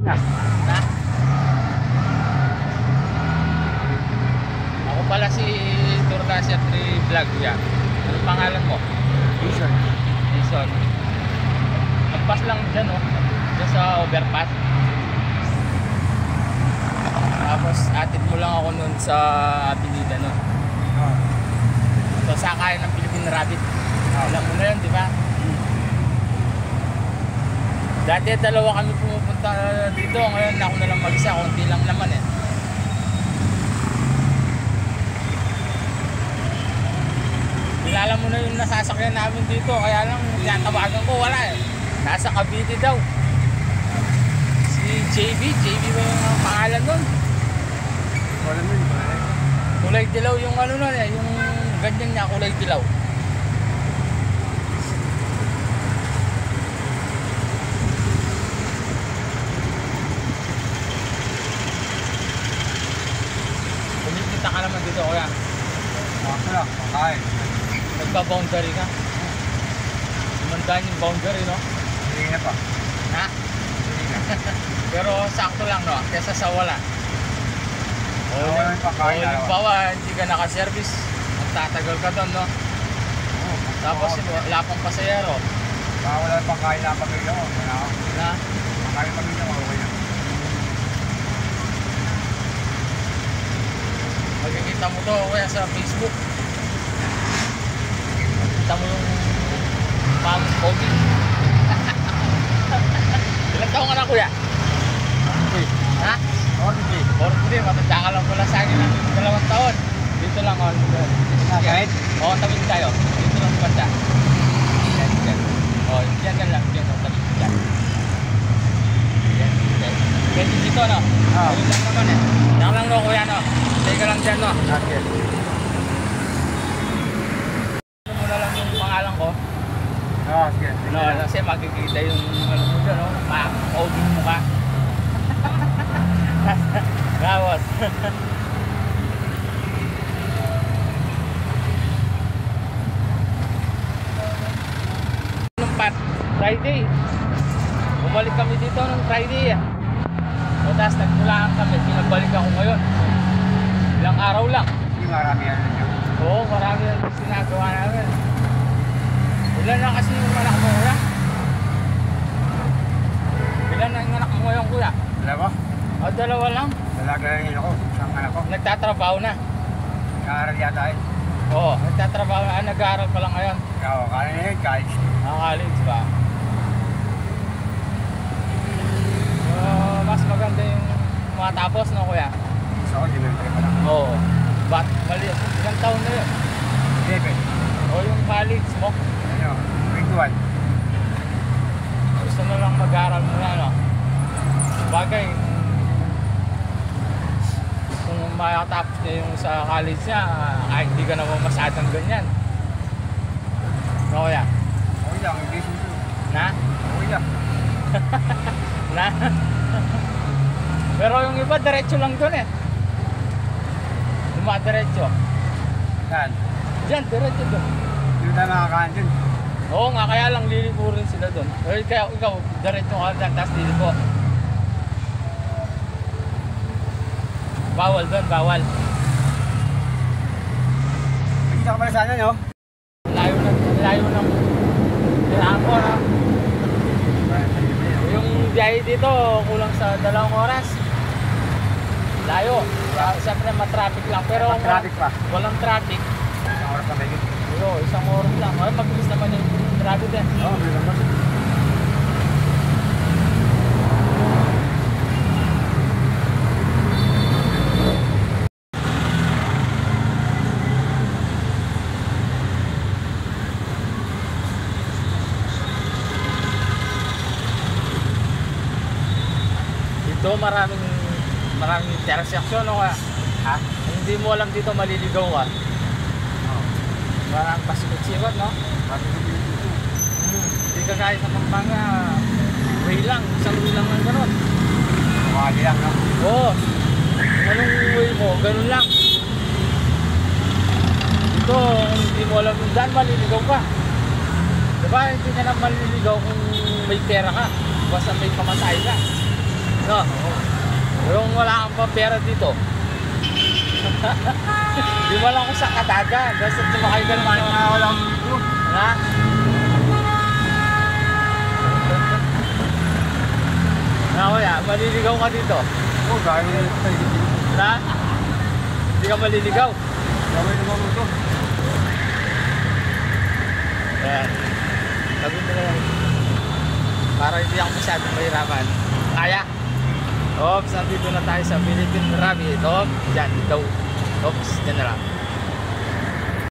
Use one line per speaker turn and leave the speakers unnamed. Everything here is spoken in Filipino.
Na? Ako pala si Turdasia 3 Vlog yan. Ano pangalan mo?
Jason.
Jason. Magpas lang dyan, oh. Dyan sa overpass. Tapos atid mo lang ako nun sa Avenida nun. So sakayan ng Philippine Rabbit. Alam mo na yun, di ba? Dati dalawa kami pumupunta dito. Ngayon ako na lang mag-isa. Kunti lang naman eh. Kilala mo na yung nasasakyan namin dito. Kaya lang tinatawagan ko, wala eh. Nasa Cavite daw. Si JB ba yung pangalan nun?
Wala mo yun.
Kulay dilaw yung ano nun eh. Yung ganyan niya, kulay dilaw. Kumikita ka naman dito, kuya.
Ako lang, makain.
Nagpa-boundary ka. Sumandaan yung boundary, no?
Hindi na pa.
Ha?
Hindi na.
Pero sakto lang, no? Kesa sa wala.
Wala yung pagkain,
Halimbawa, hindi ka naka-service. Magtatagal ka doon, no? Tapos wala pang pasayero.
Wala yung pagkain na pamilya ko.
Na?
Pagkain pamilya ko, okay na.
Magkikita mo to kaya sa Facebook. Makikita mo yung Ma'am Kobe. Ilang taong ka na, kuya? Ha? 43. Matanda ka lang pala sa akin ng 2 taon. Dito lang ako.
Kahit?
Oo, tawid tayo. Dito lang banda. Yan. Oo, yan lang. Yan, tawid dyan. Yan. Pwede dito, no? Tawid lang naman eh. Yan lang, no, kuya, no? Teka lang dyan, no?
Okay.
Ano mo na lang yung pangalan ko?
Sige.
No, kasi makikita yung ano mo dyan, no? Maobing mo ka. Gawas. Friday. Bumalik kami dito nung Friday. O tapos nagmulaan kami. Pinagbalik ako ngayon. Ilang araw lang.
Hindi marami yan ninyo.
Oo, marami yung ginagawa namin. Ilan na kasi yung anak mo, kuya? Ilan na yung anak mo ngayon, kuya?
Dalawa?
O, 2 lang.
Dalaga yung ako. Isang anak ko.
Nagtatrabaho na.
Nag-aaral yata eh.
Oo, nagtatrabaho na. Nag-aaral pa lang ngayon.
Ikaw, kala na yun, college.
College ba? Mas maganda yung matapos, no, kuya?
Gusto ko, elementary pa lang.
Oo. Ba't mali? Ilang taon na yun?
11.
O yung college mo?
Ano? Grade 1.
Gusto mo lang mag-aaral muna, no? Bagay, kung makatapos niya yung sa college niya, hindi ka naman masyadong ganyan. No, kuya?
Okay lang, hindi suso.
Na?
Okay lang.
Na? Pero yung iba, diretso lang dun eh. Dumadiretso.
Saan?
Diyan, diretso dun.
Hindi na makakakaan dun.
Oo nga, kaya lang lilipo rin sila dun. Kaya ikaw, diretso ka dyan, tapos lilipo. Bawal dun, bawal.
Nakita ka pala sana, no?
Layo ng kailangan ko, no? Yung biyahe dito, kulang sa 2 oras. Layo. Siyempre, matraffic lang. Pero
Traffic pa.
walang traffic.
Isang oras pa may git.
Pero 1 oras lang. Ay, mabilis naman yung traffic din.
Oo, may naman.
Dito maraming intersection, no? Ha? Hindi mo alam dito maliligaw ka.
Oo.
Parang pasikot-sikot, no?
Pati ko dito.
Hindi ka kaya sa Pampanga, way lang, isang way lang ng gano'n.
Kumali lang, no?
Oo. Anong way mo, ganun lang. Dito, kung hindi mo alam yung daan, maliligaw ka. Diba, hindi ka na maliligaw kung may pera ka. Basta may pamatay ka. No? Yung wala kang pera dito. Di mo lang kung saan kataga. Basta sumakay ka naman.
Wala akong dito.
Ha? Na kuya, maliligaw ka dito.
Oo, dahil mo dito sa higit dito.
Na? Hindi ka maliligaw.
Gawin naman mo ito.
Ayan. Sabi mo na yan. Para hindi ako masyadong mahirapan. Kaya. Oops, nandito na tayo sa Philippine Rabbit. Oops, dyan, daw. Oops, dyan na lang.